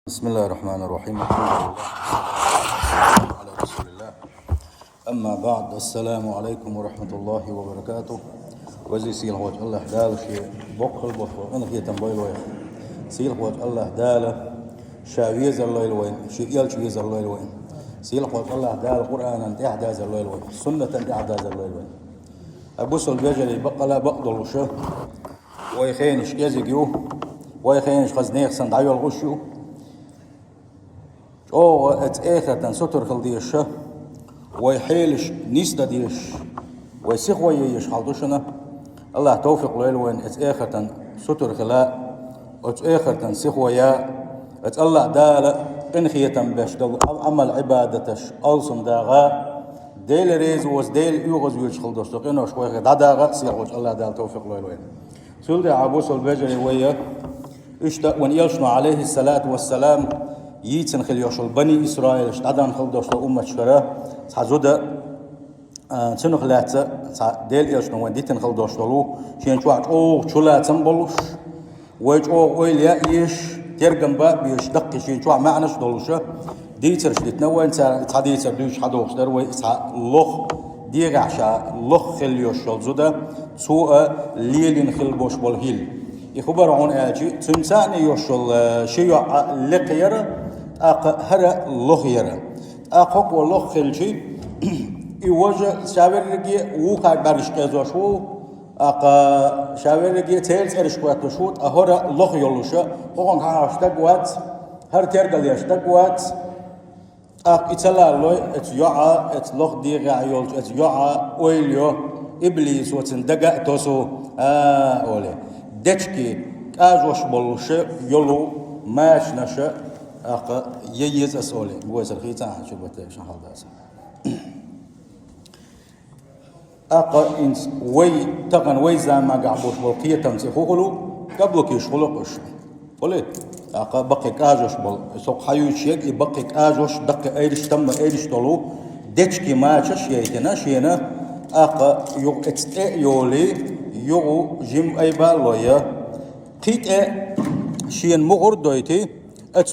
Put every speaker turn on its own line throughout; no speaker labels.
بسم الله الرحمن الرحيم. الحمد لله على رسول الله. أما بعد، السلام عليكم ورحمة الله وبركاته. وزي سيل وجه الله دال شيء بقل بفر أنا في تنبيل وين سيل وجه الله دال شاويز الله الوين شيء شاويز الله الوين سيل وجه الله دال القرآن أنت أحداث الله الوين سنة أنت أحداث الله الوين أبو سل بجلي بقلا بقدر وشه ويخينش كذا ويخينش خزنيخ صندعي الغشو أو اتأخذ ستر خلديش ويحيلش نيستا ديش ويسيخ ويش حالدوشنا الله توفيق ليلوين اتأخذ ستر خلاء اتأخذ سيخ ويا الله دال انخية بش دل عمل عبادتش ألسن داغا ديل ريز وز ديل يوغز ويش خلدوش إنه شوية داغا سيخ الله دال توفيق ليلوين سولد عبوس البجري ويا اشتا وان يلشنا عليه الصلاة والسلام يتن خليوشل بني إسرائيل اشتعدان خلدوشل أمة شكرا تحزودا تنخلات ديل يلشنا وان ديتن خلدوشلو شين شوات شولا تنبلوش ويج ويليا يش ترجم با بيش دق شين شوات معناش دولوشا ديتر شديتنا وين تعديتر دوش حدوش در وي لخ ديغاشا لخ خليوشل زودا سوء ليلين خلبوش بالهيل يخبر عن أجي تمساني يوشل شيء لقيرة هرا لغيرة أقوى والله خلشي يوجه شاورجي وقع برش كذاشو شاورجي تيلس إرشقات شوت هرا لغيولوشة وقن كان أشتقوات هر ترجل يشتقوات إتلا لوي إتياع إتلغ ديغا يولج إتياع ويليو إبليس وتندقى توسو أولي دتشكي أجوش بلوشة يلو ماش نشأ ييز أسولي بوز الخيطان شو بتشان هالداس إنس وي تقن وي زمان قعبوش بالقية تمسي خلو قبل كيش خلقش قولي بقي كاجوش بال سوق حيوش يك بقي كاجوش دق أيرش تم أيرش طلو دتشكي ماشش ييتنا شينا يو يولي يو جيم أي بالويا قيت شين مغر دويتي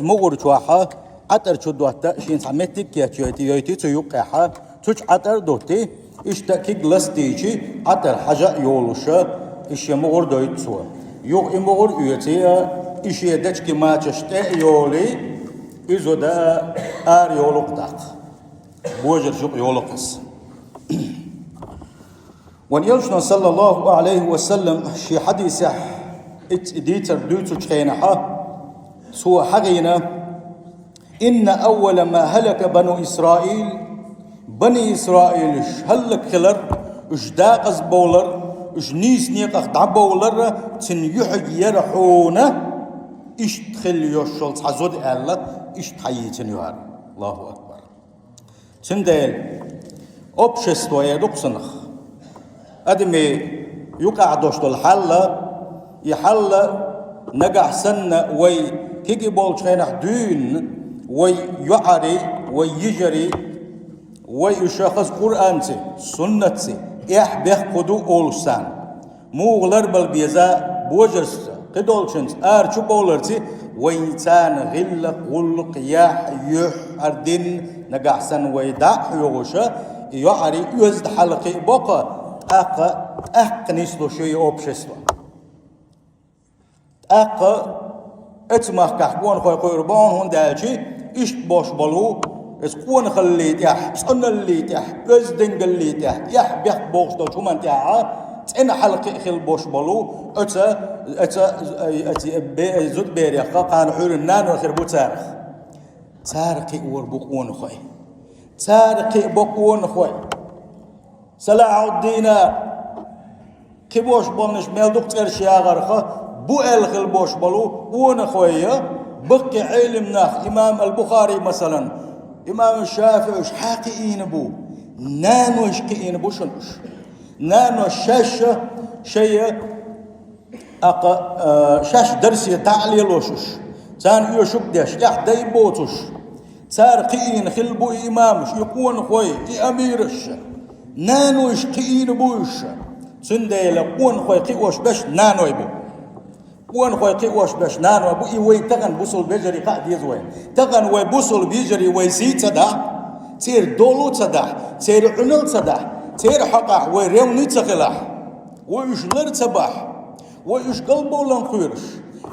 مغر شواحة عطر شدوحة شين سمتك ياتي تيوقعها تش عطر دوتي اشتكي غلستيجي عطر حاجة يولوشا إيش مغر دويت سوا يو مغر ياتي إيش يدك ما تشتى يولي إذا دا يولق داق بوجر شوق يولقس ونيلشنا صلى الله عليه وسلم شي حديث ديتر دوتو تشينحا سوى حقينا إن أول ما هلك بنو إسرائيل بني إسرائيل هلك خلر داقز بولر نيس نيقخ دعبولر تن يحج يرحونا تخل يوشل تحزود الله تحييتن يوار الله أكبر تندل أبشست ويدقسنخ أدمي يقع دوشت الحل يحل نقع سنة وي كيكي بول شينح دون وي يعري وي يجري وي يشخص قرآنتي سنتي بيخ قدو أولسان موغلر بالبيزا بوجرس قدولشنس شو بولرتي ويتان غلق غلق يح أردن نقع سن ويدع يغشا يعري يزد حلقي بقى نسلو شيء أوبشستو اتمخ كحكون خوي قربان هون دالشي باش بلو اسكون خليت يح صن اللي تح بزدنج اللي تح يح بيخ بوش دو شو من تاع تن حلقي خل باش بلو اتي زود بيري قان حور النان خربو تارقي وربقون خوي تارقي بقون خوي سلاع الدينار كبوش بلنش ميلدوك ترشي اغرخه بو الخل بوش بلو ونخويا بقي علمنا إمام البخاري مثلا إمام الشافعي وش حاقئين بو نانو اشكئين بو شنوش نانو الشاشة شيء شاش درسي تعليلوشش تان يوشك ديش يحدي بوتش سارقين خلبو إمامش يكون خوي أميرش نانو اشكئين بوش سندي لقون خوي قيوش بش نانو يبو وين خوي قيوش باش نان وبوي وين تغن بوصل بيجري قاعد يزوين تغن وبوصل بيجري ويسيت صدع تير دولو صدع تير عنل صدع تير حقح ويريوني تخلح ويش لر صباح ويش قلبه لنقيرش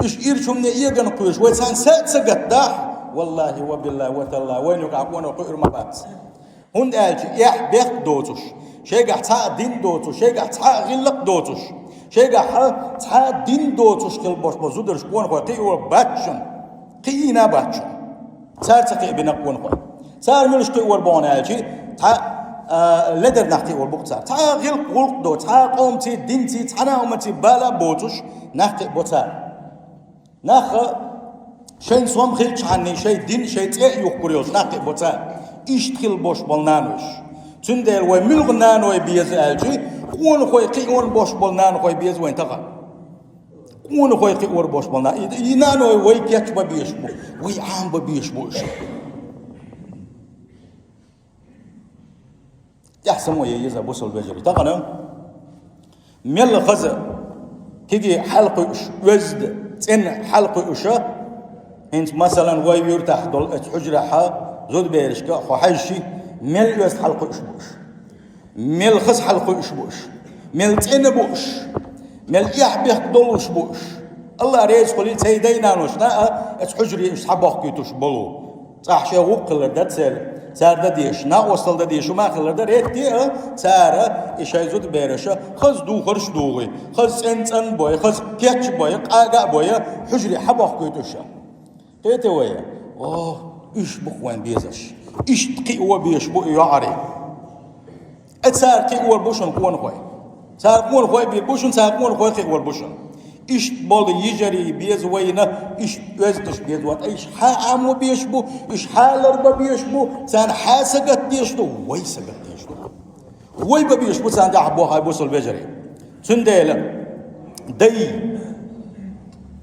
إيش إيرشم نيجان قيرش ويسان سات داح والله وبالله وتالله وين يقع وين قير ما بات هون قالش يح بيخ دوتش شيء قاعد تحا دين دوتش شيء قاعد تحا غلق دوتش شيء قاعد تحا دين دوتش كل باش بزودرش كون قوي قيور باتشن قينا باتشن صار تقي بنقون قوي صار ملش قيور بون قالش تحا لدر نحكي والبقطة تا غلق غلق دو تا قومتي دينتي تانا ومتي بالا بوتش نحكي بوتا نخ شين صوم خلش عني شي دين شي تاء يخبريوس نحكي بوتا إيش تخيل بوش بالنانوش تندل وملغ نانوي بيز الجي كون خوي قيون بوش بالنان خوي بيز وين تقع كون خوي قيور بوش بالنان ينانوي وي كيتش بيشبو وي عام بيشبوش يحسن ويجيزا بوصل بجري تقنا ميل خزة كيجي حلق وزد تن حلق وشا انت مثلا وي يرتاح دول حجرة حا زود بيرشكا خو حيشي ميل وزد حلق وشبوش ميل خز حلق وشبوش ميل تن بوش ميل يحبيخ دول وشبوش الله ريز قولي تيدينا نوشنا حجري اش حباخ كيتوش بلو صح شي وقل دتسل سار دديش نا وصل دديش وما خلر دريتي سار ايش يزود بيرشا خز دو خرش دوغي خز انسان بوي خز كيتش بوي قاقا بوي حجري حباخ كيتوشا قيت ويا ايش بخوان بيزش ايش تقي و بيش بو يعري اتسار قي و بوشن كون خوي سار كون خوي بيبوشن سار كون خوي قي و بوشن إيش بول يجري بيز وينه إيش وزدش بيز وات إيش حامو بيشبو إيش حالر بيشبو سان حاسقت بيشتو وي سقت بيشتو وي بيشبو سان دعبو هاي بوصل بيجري سنديلا دي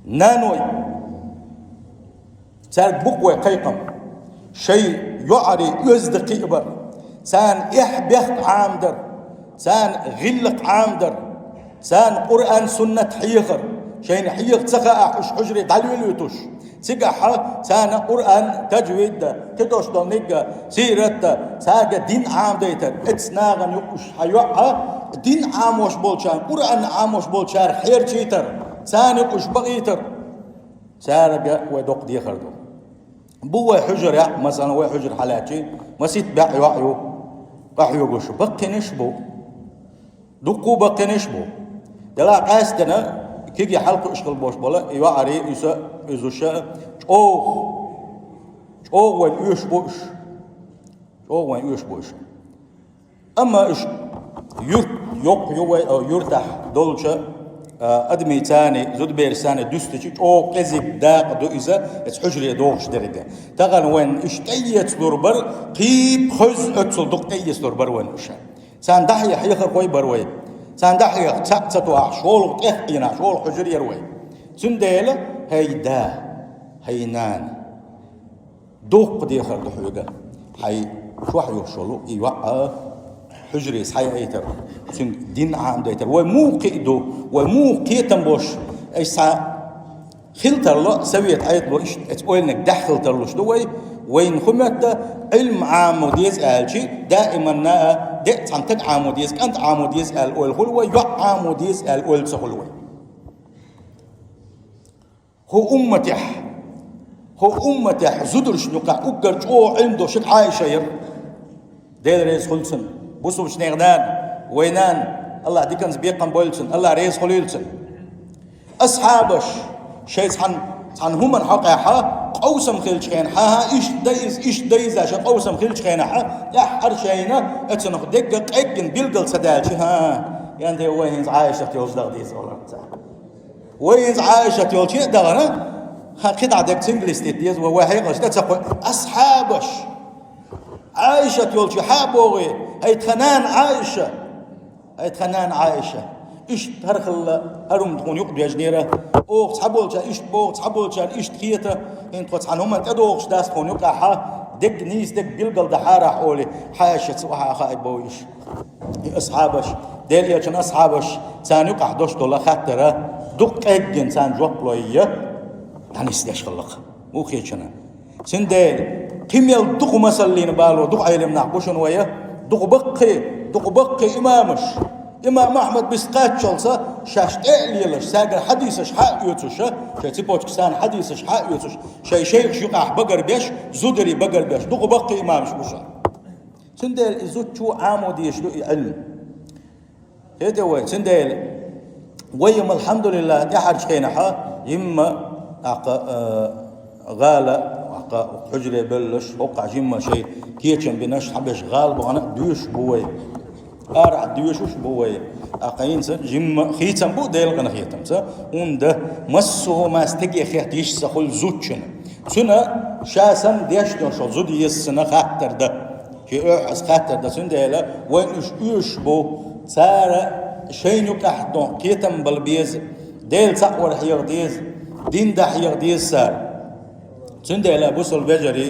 نانوي سان بقوي قيقم شيء يعري يزد قيبر سان إحبخ عامدر سان غلق عامدر سان قرآن سنة حيخر شين حيخ تسقى حجري دليل يتوش سقى سان قرآن تجويد تدوش دونيك سيرت ساقى دين عام ديتر اتسناغن يقش حيوعها دين عام وش بولشان قرآن عام وش بولشار حير جيتر سان يقش بغيتر سارقى ودوق دي خردو بو حجر مثلا وي حجر حالاتي مسيت باع يوعيو قحيو قش بقنش بو دقو بقنش بو دلا قاستنا كيجي حلقه اشغل بوش بولا يوعري يسا يزوشا اوغ وين يشبوش اوغ وين يشبوش اما اش يوق يرتاح دولشا ادمي تاني زود بيرساني دوستي او كذب داق دو اذا حجري دوغش درده تغن وين اشتيت دوربر قيب خز اتسل دق ايس دوربر وين وشا سان دحي حيخر قوي بروي سان دحي تاتوا شول قينا شول حجري يروي سنديله هيدا هينان دوق دي خر دحوغا حي شو حيو شولو ايوا حجري صحيح ايتر سن دين عام ديتر ومو قيدو ومو قيتم بوش اي سا خلتر له سويت عيط له ايش تقولنك دخلتر له شنو وين خمت علم عام وديز الشي دائما دقت عن تد عام وديز كانت عام وديز الاول هو يق عام وديز الاول سهلوي هو امته زدرش نقع اقر جو عنده شك عايشه ير دير ريس خلصن بوسو شنيغنان وينان الله ديكنز بيقن بولسن الله ريس خليلسن اصحابش شيء عن هم حقها قوسم خلش خين ها ايش دايز عشان قوسم خلش خين ها يا حرشينا اتنخ دقق اجن بيلقل سدالش ها يعني وين عايشه يوزدغ ديز ولا وين عايشه يوزدغ دغنا خدعه دك سنجلست ديز وهي قش تسق اصحابش عايشه يولش حابوغي هي تخنان عايشه ايش ترخل هرم تكون يقضي اجنيره او صحبولش ايش بو صحبولش ايش تخيته انت قص عنهم تدوغش داس تكون يقع دق نيس دق بيلقل دحاره حولي حاشه صباح خايب بويش اصحابش ديل يا اصحابش ثاني يقع دوش دولا خاطره دق إنسان جواب لويه تانيس ديش خلق مو خيشنا سندال كميل دق مسلين بالو دق علم نعبوشن ويا دق بقي إمام أحمد بسقات شلصة شاش تقليلش ساقر حديثش حق يوتوش شاي تبوت كسان حديثش حق يوتوش شاي شيخ شقاح بقر بيش زودري بقر بيش دق بقي إمامش بوشا سندال إزود شو عامو ديش لو علم هيدا وين سندال ويم الحمد لله دي حرج خينحا يما غالة حجري بلش وقع جمة شيء كيتشن بنش حبش غال بغانا دوش بوي أرع دوش وش بوي أقاين سن جمة خيتم بو ديل غنا خيتم سا ونده مسه ما استجي خيتيش سخل زوتشن سنة شاسن ديش شو زود يسنا خاطر ده كي أحس خاطر ده سن ديلا وين إيش بو صار شيء نكحدون كيتم بالبيز ديل سقور حير ديز دين ده حير ديز صار سندلا بوصل بجري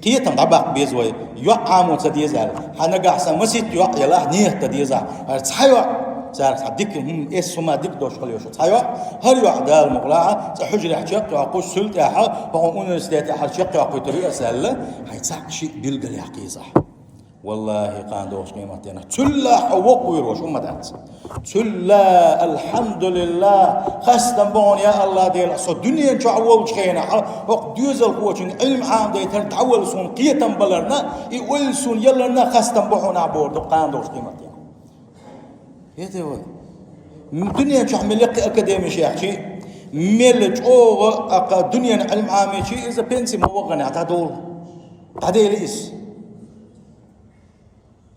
كيتم طبق بيزوي يقامو تديزال حنقع سمسيت يق يلا نيه تديزا تصحيوا صار صدق هم اسمه ديك دوش خليوش تصحيوا هل يعدال مقلاعه حجر حشق يقوش سلت احا فقون استيت حشق يقوي طريقه سهله حيصح شيء بيلقى الحقيقه صح والله قان دوش قيمتنا تلا حوق ويروش امدات تلا الحمد لله خاصة بون يا الله ديال صو الدنيا تعول خينا وق ديوز القوة علم عام دي تعول سون قيتم بلرنا يقول سون يلرنا خاصة بون بورد قان دوش قيمتنا يدو الدنيا تعمل لك اكاديمي شيخ ملج او اقا دنيا علم عام شيء اذا بنسي موغني تعدول تعديليس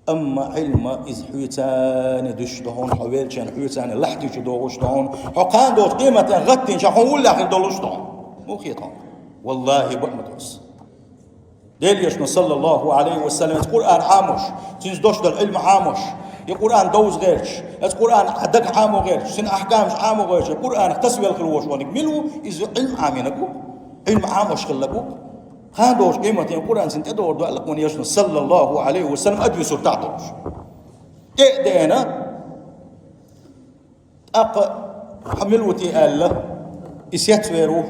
أما علم إذ حيتان دشتهون حوالشان حيتان لحتي شدوغشتهون حقان دوت قيمة غتين شاقون ولا آخر دولشتهون مو خيطان والله بأمدوس ديل يشنا صلى الله عليه وسلم القرآن عامش تنز دوش العلم عامش القرآن دوز غيرش القرآن عدك عامو غيرش سن أحكامش عامو غيرش القرآن تسوي الخلوش ونكملوا إذا علم عامينكو علم عامش خلقو هذا وش قيمة القرآن سنت أدور دو الله من يشن صلى الله عليه وسلم أدي سر تعطوش دينا حملوتي الله إسيتفيرو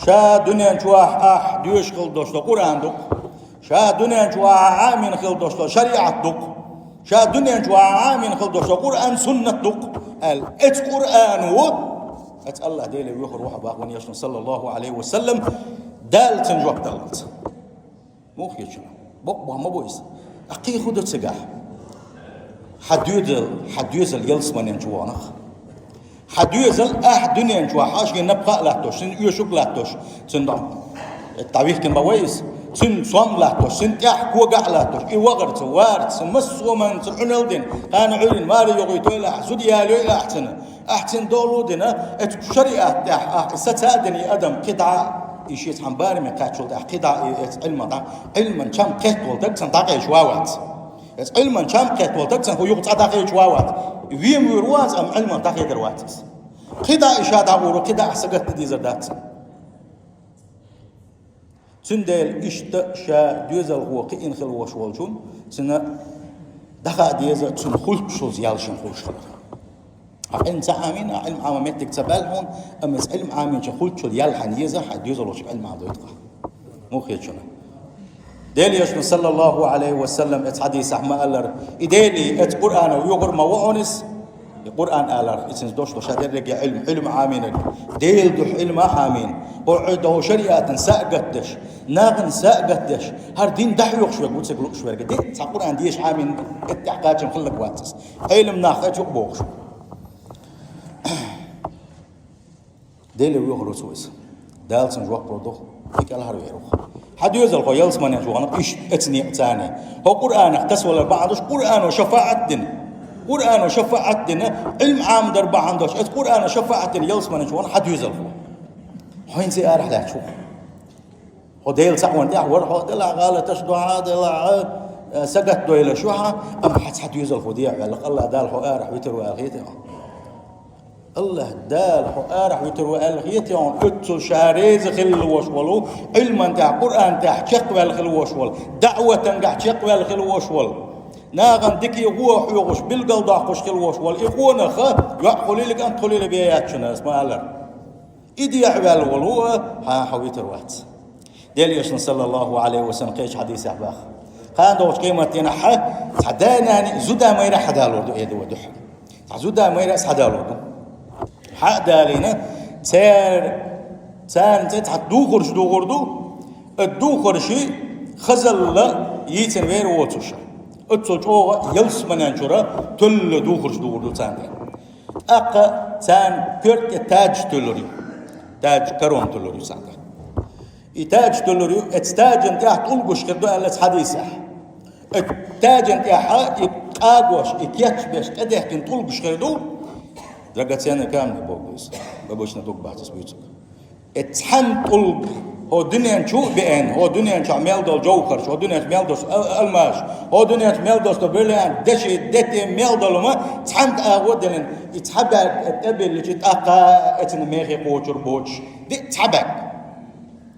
شا دنيا نشواح ديوش خل دوش القرآن دوك شا دنيا نشواح عامين خل دوش شريعة دوك شا دنيا نشواح عامين خل دوش القرآن سنة دوك ات قرآن و ات الله ديلي ويخر روح باق من يشن صلى الله عليه وسلم دال تنجوك دالت مو خيشنا بق ما بويس أقي خدو تسجح حديوزل يلسمن ينجوانخ حديوزل دنيا ينجوا حاش نبقى لاتوش سن يشوك لاتوش سن التعويح كن بويس سن صوم لاتوش سن تحكوا قع لاتوش وغرت وارد سن مسو من سن عنلدين كان علن ماري يغيتو إلى سوديالو إلى أحسن دولودنا الشريعة تاع ستادني أدم قطعة إيشيت حنباري من قاتشول تاع قطعة علما كم قتول تكسن تاقي شواوات علما كم قتول تكسن هو يقطع تاقي شواوات ويم ويرواز أم علما تاقي درواتس قطعة إشادة أورو قطعة سقط دي زردات سندل إشتا شا ديزل هو قين خل وشوالجون سنة دخا ديزل سن خلق شوز يالشن خلق أنت عامين علم عامتك تبالهم أما علم عامين شخلت شو يالحن يزح حد يزلوا شو علم عام يتقى مو خير شنو ديلي يشن صلى الله عليه وسلم اتحديث أحمد ألر إديلي ات قرآن ويقر ما وعنس القرآن ألر إتنس دوش دوش هذا رجع علم عامين ديل دوح علم عامين وعده شريعة ساقتش ناغن ساقتش هر دين دحيوخ شوي قلت سقلق شوي دي تا قرآن ديش عامين اتحقاج مخلق واتس علم ناخذ يقبوخ ديلي ويغرو سويس دالسن جوق برضو يقال هرويرو حد يوزل قو يلسمان يجوانا إيش اتني اتاني هو قرآن اختص ولا بعضش قرآن وشفاعة دين قرآن وشفاعة دين علم عام دربع عندوش ات قرآن وشفاعة دين يلسمان يجوانا حد يوزل قو هين سي ارح لا شوف هو ديل سعوان دي عور هو دلع غالة تشدوها دلع سقط دويلة شوها أم حد يوزل قو دي الله دال هو ارح ويتروا الخيتي الله دال حقارح ويتروى الخيتيون اتو شاريز خل وشولو علما تاع قرآن تاع شقوى الخل وشول دعوة تاع شقوى الخل وشول ناغن دكي غوح يغش بالقلب داقش خلوش والإخوان خا يقولي لك أنت تقولي لي بيات شنو اسمه الله إدي يعبال والهو ها حويت الوقت ديال يشن صلى الله عليه وسلم قيش حديث أحباخ خان دوش قيمة ينحى تعدانا زودا ما يرح دالور دو يدو دح زودا ما يرس حدالور دو حق دالينا سار انت تعدو خرج دو غردو الدو خرشي خزل لا يتن غير ووتوش اتسوج اوغا يلس منانشورا تل دو خرج دو غردو تاندين اقا تان كرت تاج تلوري تاج كرون تلوري ساندين تاج تلوري اتاج انت تلقش كردو الس حديثه التاج انت يقاغوش يكيتش باش تدح كن تلقش كردو درجتين كامله بوغيس بابوشنا توك باحث بيوتك اتحم طلب هو دنيا نشو بين هو دنيا نشو ميلدو جوكر هو دنيا ميلدو الماش هو دنيا ميلدو برلين دشي دتي ميلدو ما تحمت اودن يتحب التبل اللي تاقا اتن ميخي قوتر بوتش دي تحبك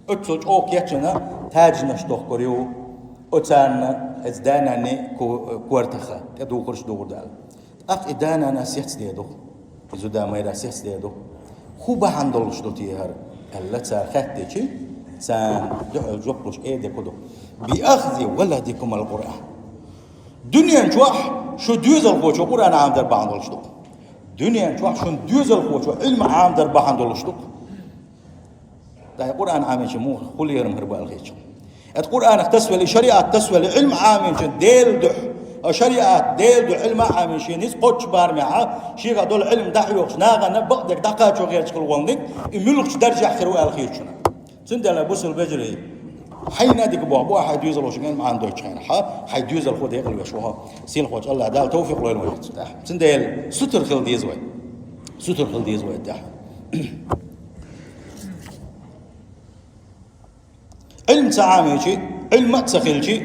اتسوج اوك ياتنا تاج نشتوخ كوريو اتان ازداناني كورتخا تدو خرج دو دال اق ادانا ناسيت ديدو زودا ما يراسيت ديدو خوبا عندلش دوتي هر اللي تاخدتي سان جوبلوش ايدي كدو باخذ ولدكم القران دنيا نشوح شو دوزل خوش القران عام در باندلش دو دنيا نشوح شو دوزل خوش علم عام در باندلش دو ده القران عام شمو كل يرم هربا الخيش القران اختص لشريعه تسوى لعلم عام ديل دح شريعة ديل علم عامل شيء نيس قطش بارمعة شيء قدول علم دحيوش ناقة نبقدك دقاتشو غير تقول وندك يملكش درجة خيروا الخير شنو سندلا بوس البجري حين ديك بوا حد يوزل وش ما عنده شيء حد يوزل خود يقل وشوها سين خوش الله دال توفيق له الوقت سندل ستر خل ديزوي ستر خل ديزوي تاع علم تعامل شيء علم تسخيل شيء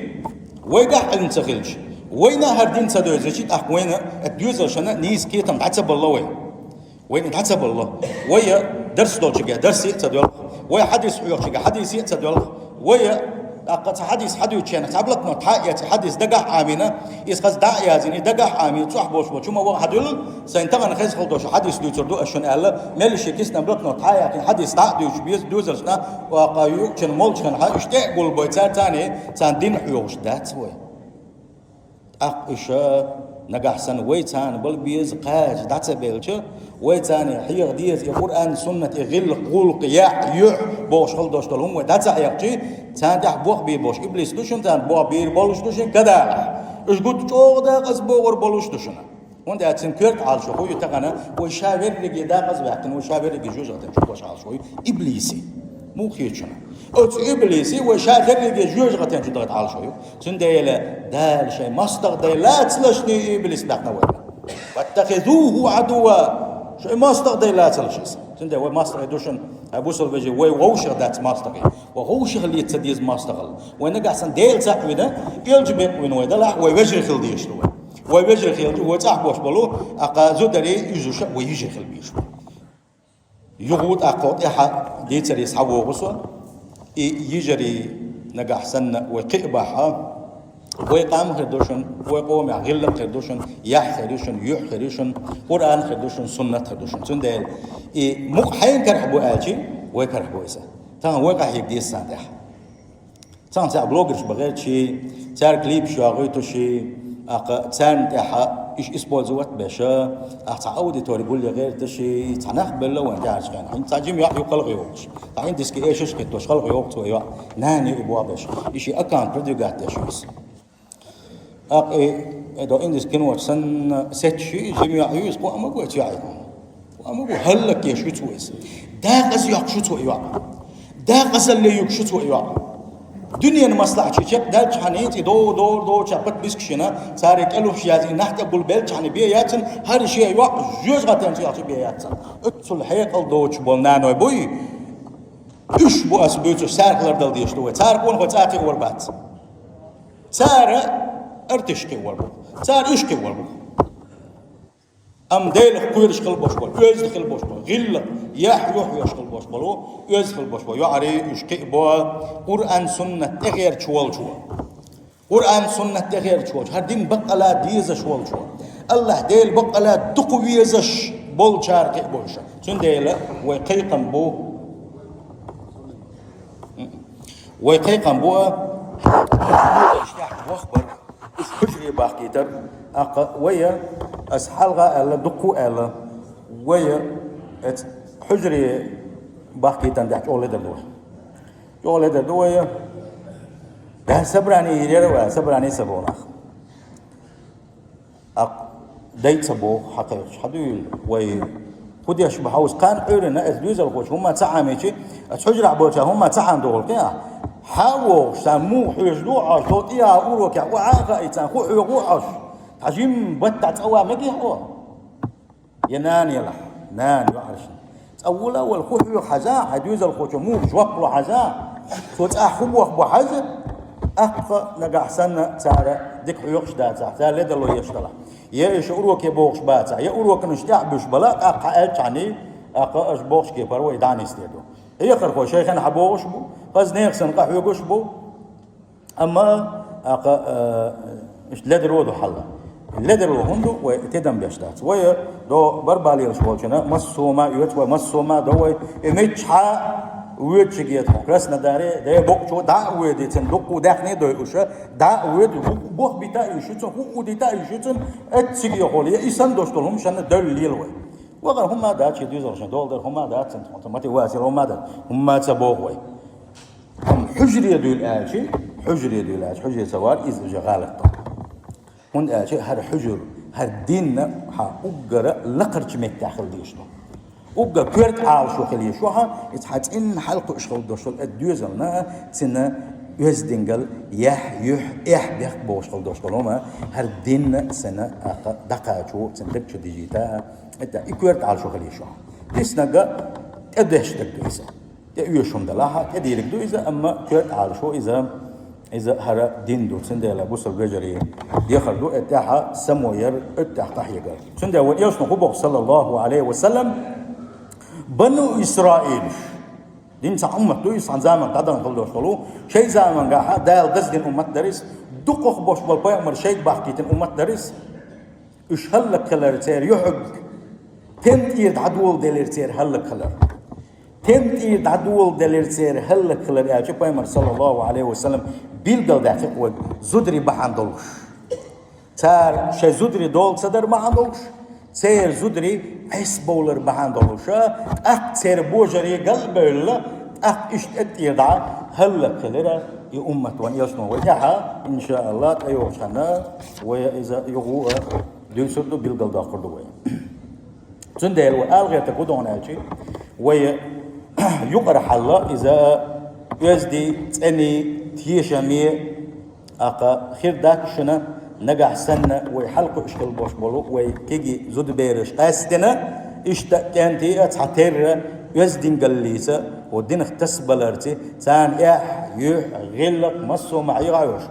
ويقع علم تسخيل شيء وين هردين صدق زيت وين الديوزر شنا نيس كيتم تعتب الله وين تعتب الله ويا درس دوجا درسي تصدق ويا حديث حيوش حديث تصدق ويا أقصى حديث حديث شنا قبلك نطحية حديث دقة عامينا يسقط داعية زين دقة عامي صح بوش ما هو حدول سينتقل خيس خلطوش حديث دوتردو أشون ألا ملش كيسنا بلك نطحية حديث داعية بيز دوزر شنا وقايو شن مول شن حاجة قول بيتار تاني ساندين حيوش دات وين أقشة نجاحسن ويتان بل بيز قاج دعته بيلش ويتان حيغ ديز القرآن سنة غل قول قياع يح بوش خل دوش تلهم ودعته يقتي تان دح بوق بير بوش إبليس دوشن تان بوق بير بولش دوشن كذا إيش قلت شو ده قص بوق بولش دوشنا وانت أتنكرت على شو هو يتقنا وشاور رجي ده قص بيعتن وشاور رجي جوز عتن شو على شو إبليسي مو خيرشنا أوت إبليسي وشاكر اللي جوج غتين جدرت على شوي سنديلا دال شيء مصدر دي لا تلشني إبليس دقنا ولا واتخذوه عدوا شيء مصدر دي لا تلشيس سندي وي مصدر يدوشن أبوسل بيجي وي ووشر دات مصدر وغوشر اللي تسديز مصدر وين قاعد ديل تحوينا يلجب وين ويدا لا ويوجه خل ديش لو ويوجه خل هو تحبوش بلو أقازو دري يجوش ويجي خل بيش يغوت أقوط إحا ديتر يسحبوا غصوا يجري نجاح سنة وقبحها ويقام خردوشن ويقوم يغلق خردوشن يح خردوشن يح خردوشن قرآن خردوشن سنة خردوشن سندال حين كرحبوا آجي ويكرحبوا إسا تان وقع يقدي الساندح تان سا بلوجرش بغير شيء تار كليب شاغيتو شيء تان تاعها إيش إسبوع زوات باشا أتعودي توري بقول غير تشي تناقبل لو أنت عارف كان حين تاجم يقل غيوش حين ديسكي إيش كتوش خل غيوك تويا ناني إبوا باش إيشي أكان بدو قاعد تشويس إذا إندس كانوا سن ستشي جميع يوز قام أقول تعيد قام أقول هلك يشوي تويس ده قص يقشو تويا ده قص اللي يقشو تويا دنيا المصلحة شيء دالش حنيتي دور شابت بيسكشنا صارت ألوف شيء نحت أقول بيلش حني بياتن هذا شيء يوقع جوز غتان شيء بياتن اتصل حيق الدوش بولنا بوي إيش بو أسبوع سارق لردل ديش دوه سارق ون خد وربات سارق ارتشكي وربو سارق إيشكي وربو أم ديل قيرش خل باش بول يز خل باش بول غلة يح يشخل باش بولو يز خل باش بول يعري يشكي بوا قرآن سنة تغير شوال قرآن سنة تغير شوش هردين بقلا ديزش وول شو الله ديل بقلا دقويزش بول شارك بولشا سن ديلا ويقيقن بو ويقيقن بو واخبر حجري باقيتر ويا اسحلغا الا دقو الا ويا حجري باقيتن داك اولد دو اولد دو ويا ده سبراني يروا سبراني سبونا ديت سبو حقيقة حدول وي خدي أشبه حوس كان أورنا أثلوز الخوش هم تعاميشي أتحجر عبوتها هم تعام دول كيا حاو سمو حجلو عش توتيا أوروكا وعاقا إتان خو حيقو عش تجيم بتع توا مكي هو ينان يلا نان يعرش أولا والخو حيو حزا حدوز الخوش مو جوقلو حزا توت أحبو أخبو حزا أقا نجح سنة سارة ديك حيوش داتا سارة لدلو يشتغل يا إيش أروك يبوخش باتا يا أروك نشتاع بش بلا أقا أتعني أقا إيش بوخش كيبر ويداني استيدو هي خرخو شيخنا حبوخش بو قصني يخسن قحوي قش بو أما أقا إيش لدرو دو حلا لدرو هندو وتدم بيشتات ويا دو بربالي رشوالشنا مسوما يوتوا مسوما دو إمتحا ويتشجيت كرسنا داري ده بوكشو دا ويدي تن دوكو داخني دويوشا دا ويد بوخ بيتا يشتن هو ديتا يشتن اتشجي يقولي إنسان دوستهم شان دل ليلوي وغير هم دا تشي دوزر شان دولدر هم دا تن ماتي واسير هم دا هم تبوغوي هم حجري دول آشي حجري دول آش حجري سوار إذ جغالك هون آشي هر حجر هر دين ها أجرا لقرش متاخل ديشتو وقا كورت عال شو خليه شوها يتحط إن حلقة إشغال دوشل الدوزلنا سنة يزدنجل يح بيخ بوشغال دوشلهما هر دين سنة دقاتشو سنتكش ديجيتا إنت كورت عال شو خليه شوها تسنجا تدهش تكدويزا يوشون دلاها تديرك دويزا أما كورت عال شو إذا هر دين دو سندلا بوصل بجري يخردو اتاحا سموير اتاح تحيقر سندلا ويوشنو قبوك صلى الله عليه وسلم بنو إسرائيل دين سأمة دويس عن زمان قدرن خلدوش خلو شيء زمان قاها دايل قصدين أمة درس دقوخ بوش بالبيامر شيء باقيتين أمة درس إش هلك خلر تير يحق تنت إيد عدول دلير تير هلك خلر تنت إيد عدول دلير تير هلك خلر يا شيء بيامر صلى الله عليه وسلم بيلقل دافق وزدري بحان دولش تار شيء زدري دول صدر ما عندوش سير زدري عيس بولر بهاندولوشا سير بوجري قلبه اشتت يدعى هلا كلرا يأمة وان يسنو وياها إن شاء الله تأيوشنا وإذا يغو ديسودو بيلقل داخل دوي تندل وألغي تقودون أشي وي يقرح الله إذا يزدي تاني تيشامي أقا خير داك شنا نجح سنة ويحلقوا إشكال بوش بولو ويكيجي زود بيرش أستنا إشتكنتي أتحتر يزدين قليسة ودين اختص بلرتي تان غلق مصو معي غايوش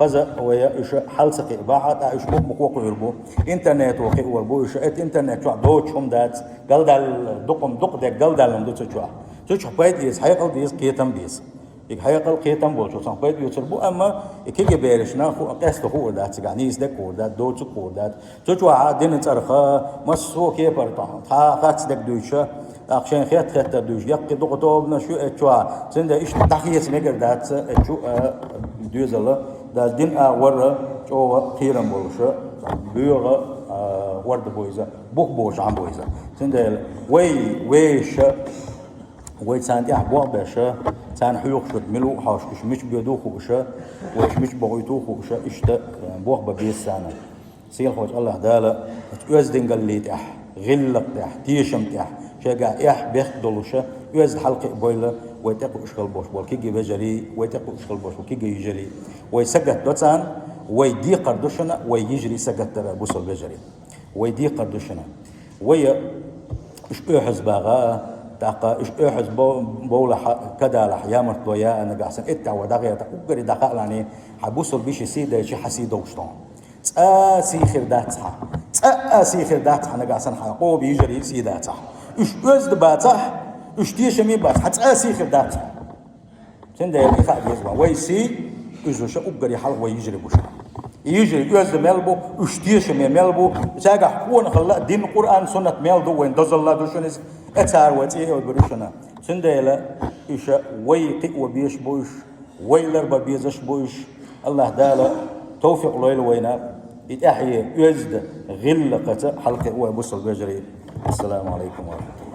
خذا ويا إيش حل سقي باحت إيش مقوق يربو إنترنت وقي وربو إيش إنترنت شو دوتشهم دات قال دال دقم دق ده قال دالهم دوتش شو توش حبيت يس حيقل ديس كيتم بيس حيقل كيتم بولشو سان حبيت يوتربو أما كيجي بيرشنا خو قست خو دات يعني يس دك دات دوتش خو دات توش عادين ترخا مصو كيبر تا خات دك دوتشا عشان خيات دوش يقي دقطوبنا شو اتشوا سند إيش تحية نقدر دات اتشو دوزلا دا دين ورا جو خيرم بولشا بيوغا ورد بويزا بوك بوش عم بويزا سند ويش ويتساندي أحبوع باشا تان حيوق شد ملو حاش كش مش بيدوخو بشا وش مش بغيتوخو بشا إشتا بوخ ببيس سانا سيل خوش الله دالا تؤزدن قال لي تح غلق تح تيشم تح شجع بيخ دولشة يوزد حلقة بويلة ويتقو إشكال بوش بول كيجي بجري ويتقو إشكال بوش بول كيجي يجري ويسجد دوتان ويدي قردوشنا ويجري سجد ترى بوصل بجري ويدي قردوشنا ويا إش أحز باغا تاقا إش أحز بولا كذا لحيامر تويا أنا قاعد إتع ودغيا تقدر دقائق يعني حبوصل بيش سيدا شيء حسيد وشتون سيخر داتها سيخر داتها أنا قاعد حقو بيجري سيداتها إيش أزد باتح إيش تيشمي بات حتى سيخر داتها سند يلي خاد يزوا ويسي إزوشة أبقري حلق ويجري بوش يجري يوز ملبو اشتيش ملبو ساقا حقون خلا دين القرآن سنة ملدو وين دز الله دوشنز اتار واتيه وبرشنا سنديلا إيشا ويقي وبيش بوش ويلر ببيزش بوش الله دالا توفيق لويل وينا يتأحيي يزد غلقة حلقة وبوصل بجري. السلام عليكم ورحمة الله.